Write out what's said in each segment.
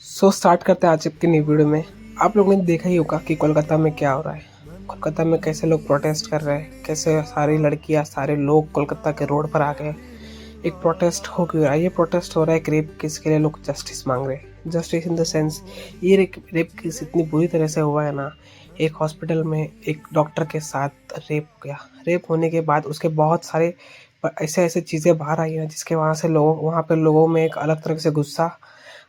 Start करते हैं आज की नई वीडियो में। आप लोगों ने देखा ही होगा कि कोलकाता में क्या हो रहा है। कोलकाता में कैसे लोग प्रोटेस्ट कर रहे हैं, कैसे सारी लड़कियां सारे लोग कोलकाता के रोड पर आ गए। एक प्रोटेस्ट हो क्यों रहा है? ये प्रोटेस्ट हो रहा है कि रेप केस के लिए लोग जस्टिस मांग रहे हैं। जस्टिस इन द सेंस, ये रेप केस इतनी बुरी तरह से हुआ है ना। एक हॉस्पिटल में एक डॉक्टर के साथ रेप हो गया। रेप होने के बाद उसके बहुत सारे ऐसे ऐसे चीज़ें बाहर आई हैं जिसके वहाँ पे लोगों में एक अलग तरह से गुस्सा,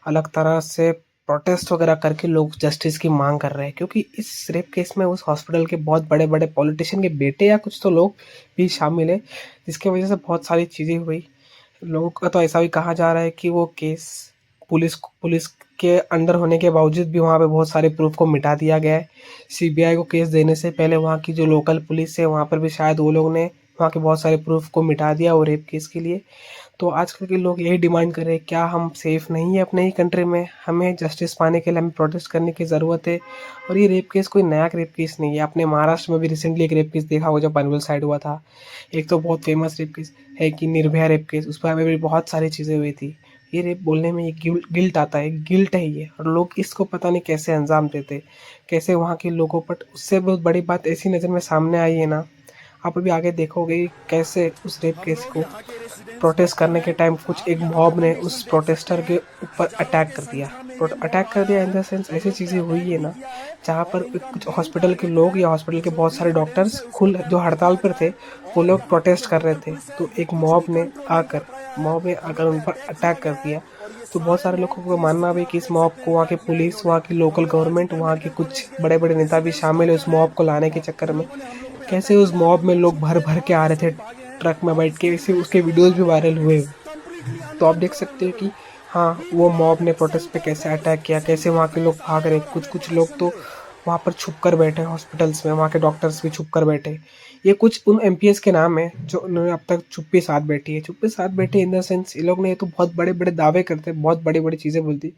अलग तरह से प्रोटेस्ट वगैरह करके लोग जस्टिस की मांग कर रहे हैं। क्योंकि इस रेप केस में उस हॉस्पिटल के बहुत बड़े बड़े पॉलिटिशियन के बेटे या कुछ तो लोग भी शामिल है, जिसकी वजह से बहुत सारी चीज़ें हुई। लोगों का तो ऐसा भी कहा जा रहा है कि वो केस पुलिस पुलिस के अंडर होने के बावजूद भी वहाँ पे बहुत सारे प्रूफ को मिटा दिया गया है। सीबीआई को केस देने से पहले वहाँ की जो लोकल पुलिस है वहाँ पर भी शायद वो लोग ने वहाँ के बहुत सारे प्रूफ को मिटा दिया वो रेप केस के लिए। तो आजकल के लोग यही डिमांड कर रहे हैं, क्या हम सेफ़ नहीं है अपने ही कंट्री में? हमें जस्टिस पाने के लिए हमें प्रोटेस्ट करने की ज़रूरत है। और ये रेप केस कोई नया रेप केस नहीं है। आपने महाराष्ट्र में भी रिसेंटली एक रेप केस देखा होगा, जब पनवेल साइड हुआ था। एक तो बहुत फेमस रेप केस है कि निर्भया रेप केस, उस पर हमें भी बहुत सारी चीज़ें हुई थी। ये रेप बोलने में ये गिल्ट आता है, गिल्ट है ये, और लोग इसको पता नहीं कैसे अंजाम देते, कैसे वहाँ के लोगों पर। उससे बहुत बड़ी बात ऐसी नज़र में सामने आई है ना, आप अभी आगे देखोगे कि कैसे उस रेप केस को प्रोटेस्ट करने के टाइम कुछ एक मॉब ने उस प्रोटेस्टर के ऊपर अटैक कर दिया। अटैक कर दिया इन द सेंस, ऐसी चीज़ें हुई है ना जहाँ पर कुछ हॉस्पिटल के लोग या हॉस्पिटल के बहुत सारे डॉक्टर्स खुल जो हड़ताल पर थे, वो लोग प्रोटेस्ट कर रहे थे। तो एक मॉब ने आकर उन पर अटैक कर दिया। तो बहुत सारे लोगों को मानना भी कि इस मॉब को वहाँ के पुलिस, वहाँ की लोकल गवर्नमेंट, वहाँ के कुछ बड़े बड़े नेता भी शामिल है उस मॉब को लाने के चक्कर में। कैसे उस मॉब में लोग भर भर के आ रहे थे ट्रक में बैठ के, इसे उसके वीडियोस भी वायरल हुए। तो आप देख सकते हो कि हाँ, वो मॉब ने प्रोटेस्ट पे कैसे अटैक किया, कैसे वहाँ के लोग भाग रहे। कुछ लोग तो वहाँ पर छुप कर बैठे हॉस्पिटल्स में, वहाँ के डॉक्टर्स भी छुप कर बैठे। ये कुछ उन एमपीएस के नाम है जो उन्होंने अब तक चुप्पी साथ बैठी है। चुप्पी साथ बैठी इन द सेंस, ये लोग ने ये तो बहुत बड़े बड़े दावे करते हैं, बहुत बड़ी बड़ी चीज़ें बोलती,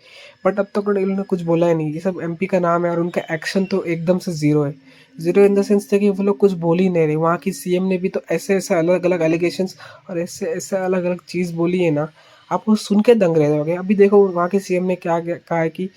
बट अब तक इन्होंने कुछ बोला ही नहीं। ये सब एमपी का नाम है और उनका एक्शन तो एकदम से ज़ीरो है। ज़ीरो इन द सेंस थे कि वो लोग कुछ बोल ही नहीं रहे। वहाँ की सीएम ने भी तो ऐसे ऐसे अलग अलग एलिगेशंस और ऐसे ऐसे अलग अलग चीज़ बोली है ना, आप वो सुन के दंग रह जाओगे। अभी देखो वहाँ के सीएम ने क्या कहा है कि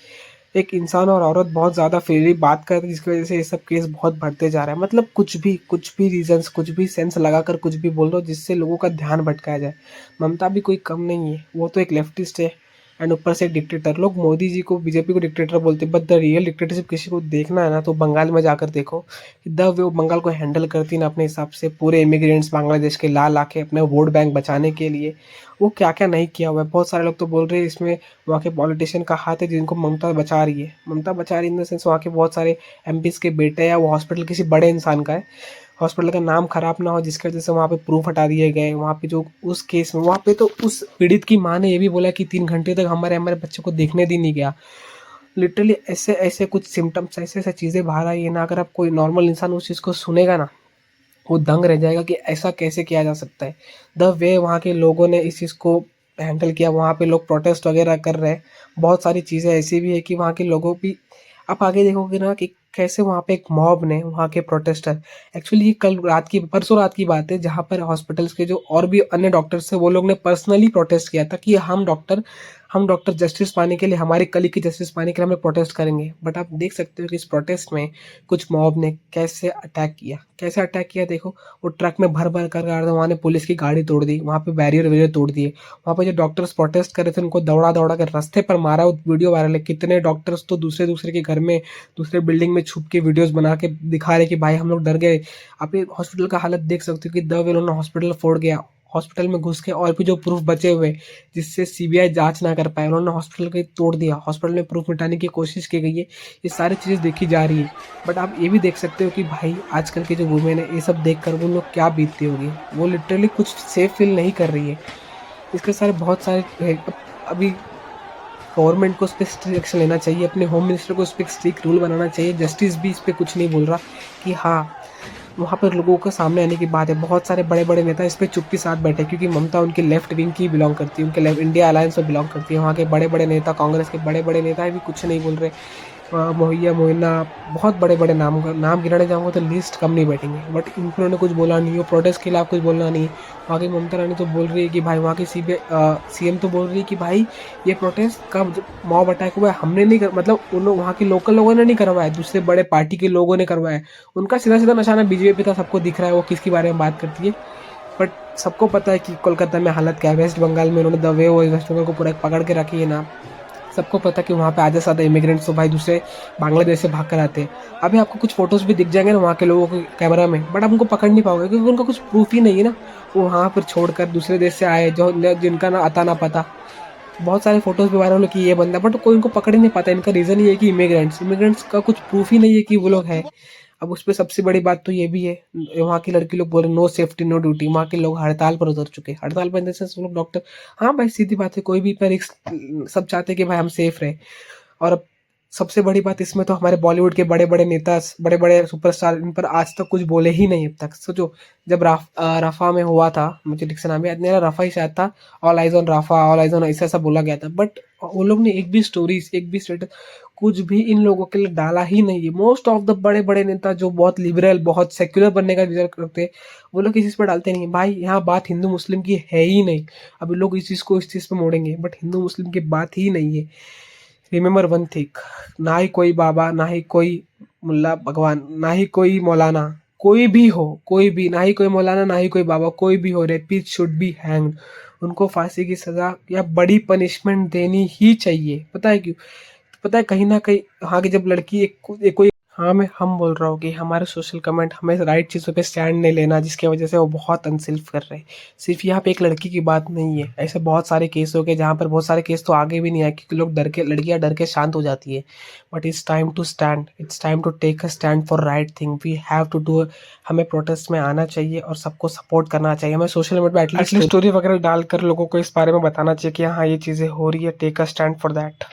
एक इंसान और औरत बहुत ज़्यादा फ्रीली बात करते हैं, जिसकी वजह से ये सब केस बहुत बढ़ते जा रहा है। मतलब कुछ भी रीजंस, कुछ भी सेंस लगाकर कुछ भी बोल दो जिससे लोगों का ध्यान भटकाया जाए। ममता भी कोई कम नहीं है, वो तो एक लेफ्टिस्ट है एंड ऊपर से डिक्टेटर। लोग मोदी जी को, बीजेपी को डिक्टेटर बोलते हैं, बट द रियल डिक्टेटरशिप किसी को देखना है ना तो बंगाल में जाकर देखो कि द वे वो बंगाल को हैंडल करती ना अपने हिसाब से, पूरे इमिग्रेंट्स बांग्लादेश के ला ला के अपने वोट बैंक बचाने के लिए वो क्या क्या नहीं किया हुआ है। बहुत सारे लोग तो बोल रहे हैं इसमें वहाँ के पॉलिटिशियन का हाथ है जिनको ममता बचा रही है। ममता बचा रही इन द सेंस, वहाँ के बहुत सारे एमपीज के बेटे या वो हॉस्पिटल किसी बड़े इंसान का है, हॉस्पिटल का नाम खराब ना हो जिसकी वजह से वहाँ पे प्रूफ हटा दिए गए। वहाँ पे जो उस केस में वहाँ पे तो उस पीड़ित की माँ ने ये भी बोला कि 3 घंटे तक हमारे हमारे बच्चे को देखने दी नहीं गया। लिटरली ऐसे ऐसे कुछ सिम्टम्स, ऐसे ऐसे चीज़ें बाहर आई है ना, अगर आप कोई नॉर्मल इंसान उस चीज़ को सुनेगा ना, वो दंग रह जाएगा कि ऐसा कैसे किया जा सकता है। द वे वहाँ के लोगों ने इस चीज़ को हैंडल किया, वहाँ पे लोग प्रोटेस्ट वगैरह कर रहे हैं। बहुत सारी चीज़ें ऐसी भी है कि वहाँ के लोगों भी, आप आगे देखोगे ना कि कैसे वहाँ पे एक मॉब ने, वहाँ के प्रोटेस्टर, एक्चुअली ये कल रात की, परसों रात की बात है, जहाँ पर हॉस्पिटल्स के जो और भी अन्य डॉक्टर्स थे वो लोग ने पर्सनली प्रोटेस्ट किया था कि हम डॉक्टर जस्टिस पाने के लिए, हमारे कली की जस्टिस पाने के लिए हम लोग प्रोटेस्ट करेंगे। बट आप देख सकते हो कि इस प्रोटेस्ट में कुछ मॉब ने कैसे अटैक किया देखो। वो ट्रक में भर भर कर आ रहे थे, वहाँ ने पुलिस की गाड़ी तोड़ दी, वहाँ पे बैरियर वैरियर तोड़ दिए। वहाँ पे जो डॉक्टर्स प्रोटेस्ट कर रहे थे उनको दौड़ा दौड़ा कर रास्ते पर मारा। वो वीडियो वायरल है। कितने डॉक्टर्स तो दूसरे दूसरे के घर में, दूसरे बिल्डिंग में छुप के वीडियोस बना के दिखा रहे कि भाई हम लोग डर गए। आप ये हॉस्पिटल का हालत देख सकते हो कि द वे उन्होंने हॉस्पिटल फोड़ गया, हॉस्पिटल में घुस के और भी जो प्रूफ बचे हुए जिससे सीबीआई जांच ना कर पाए, उन्होंने हॉस्पिटल को तोड़ दिया। हॉस्पिटल में प्रूफ मिटाने की कोशिश की गई है। ये सारी चीज़ें देखी जा रही है। बट आप ये भी देख सकते हो कि भाई आजकल के जो वुमेन है, ये सब देख कर वो लोग क्या बीतती होगी। वो लिटरली कुछ सेफ फील नहीं कर रही है। इसके सारे बहुत सारे अभी गवर्नमेंट को उस पर स्ट्रिक्ट एक्शन लेना चाहिए, अपने होम मिनिस्टर को उस पर स्ट्रिक्ट रूल बनाना चाहिए। जस्टिस भी इस पर कुछ नहीं बोल रहा कि हाँ, वहाँ पर लोगों के सामने आने की बात है। बहुत सारे बड़े बड़े नेता इस पर चुप्पी साथ बैठे, क्योंकि ममता उनके लेफ्ट विंग की बिलोंग करती है, उनके लेफ्ट इंडिया अलायंस में बिलोंग करती है। वहाँ के बड़े बड़े नेता, कांग्रेस के बड़े बड़े नेता भी कुछ नहीं बोल रहे। मोहिया मोइना, बहुत बड़े बड़े नाम गिनाने जाऊँगा तो लिस्ट कम नहीं बैठेंगे, बट इन्होंने कुछ बोला नहीं, वो प्रोटेस्ट के खिलाफ कुछ बोला नहीं। वहाँ की ममता रानी तो बोल रही है कि भाई, वहाँ की सीएम तो बोल रही है कि भाई ये प्रोटेस्ट का मॉब अटैक हुआ है, हमने नहीं कर, मतलब उन लोग वहाँ के लोकल लोगों ने नहीं करवाया, दूसरे बड़े पार्टी के लोगों ने करवाया। उनका सीधा सीधा निशाना बीजेपी था, सबको दिख रहा है वो किसके बारे में बात करती है। बट सबको पता है कि कोलकाता में हालत क्या है, वेस्ट बंगाल में उन्होंने दबे हुए वेस्ट बंगाल को पूरा पकड़ के रखी है ना। सबको पता है कि वहाँ पे आधे से ज़्यादा इमिग्रेंट्स तो भाई दूसरे बांग्लादेश से भाग कर आते हैं। अभी आपको कुछ फोटोज़ भी दिख जाएंगे ना वहाँ के लोगों के कैमरा में, बट आप उनको पकड़ नहीं पाओगे क्योंकि उनका कुछ प्रूफ ही नहीं है ना। वो वहाँ पर छोड़कर दूसरे देश से आए, जो जिनका ना आता ना पता। बहुत सारे फोटोज़ भी वायरल हो कि ये बंदा, बट कोई उनको पकड़ ही नहीं पाता। इनका रीज़न ये है कि इमिग्रेंट्स का कुछ प्रूफ ही नहीं है कि वो लोग हैं। अब उस पे सबसे बड़ी बात तो ये भी है, वहाँ की लड़की लोग बोल रहे नो सेफ्टी नो ड्यूटी। वहाँ के लोग हड़ताल पर उतर चुके हैं। हड़ताल पर इन द सेंस वो लोग डॉक्टर, हाँ भाई सीधी बात है, कोई भी इतना रिस्क, सब चाहते हैं कि भाई हम सेफ रहे। और अब सबसे बड़ी बात इसमें तो हमारे बॉलीवुड के बड़े बड़े नेता, बड़े बड़े सुपरस्टार इन पर आज तक कुछ बोले ही नहीं अब तक। सोचो, जब राफा में हुआ था, मुझे ठीक से नाम याद नहीं आ रहा, राफा ही शायद था, all eyes on Rafah, all eyes on ऐसा ऐसा बोला गया था, बट वो लोग ने एक भी स्टोरीज, एक भी स्टेटस, कुछ भी इन लोगों के लिए डाला ही नहीं है। मोस्ट ऑफ द बड़े बड़े नेता जो बहुत लिबरल, बहुत सेक्युलर बनने का विचार करते हैं, वो लोग इस चीज़ पर डालते नहीं है। भाई यहाँ बात हिंदू मुस्लिम की है ही नहीं। अभी लोग इस चीज़ को इस चीज़ पर मोड़ेंगे, बट हिंदू मुस्लिम की बात ही नहीं है। रिमेंबर वन थिंग, ना ही कोई बाबा, ना ही कोई मुल्ला भगवान, ना ही कोई मौलाना, कोई भी हो, कोई भी, ना ही कोई मौलाना, ना ही कोई बाबा, कोई भी हो, रेपिस्ट शुड बी हैंग्ड। उनको फांसी की सजा या बड़ी पनिशमेंट देनी ही चाहिए। पता है क्यों? पता है कहीं ना कहीं वहाँ की जब लड़की एक कोई, हाँ मैं हम बोल रहा हूँ कि हमारे सोशल कमेंट हमें राइट चीज़ों पे स्टैंड नहीं लेना, जिसकी वजह से वो बहुत अनसेल्फ कर रहे हैं। सिर्फ यहाँ पे एक लड़की की बात नहीं है, ऐसे बहुत सारे केस हो गए जहाँ पर बहुत सारे केस तो आगे भी नहीं आए क्योंकि लोग डर के, लड़कियाँ डर के शांत हो जाती है। But it's time to stand, it's time to take a stand for right thing, we have to do. हमें प्रोटेस्ट में आना चाहिए और सबको सपोर्ट करना चाहिए। हमें सोशल मीडिया पर एटलीस्ट स्टोरी वगैरह डालकर लोगों को इस बारे में बताना चाहिए कि हाँ ये चीज़ें हो रही है, take a stand for that.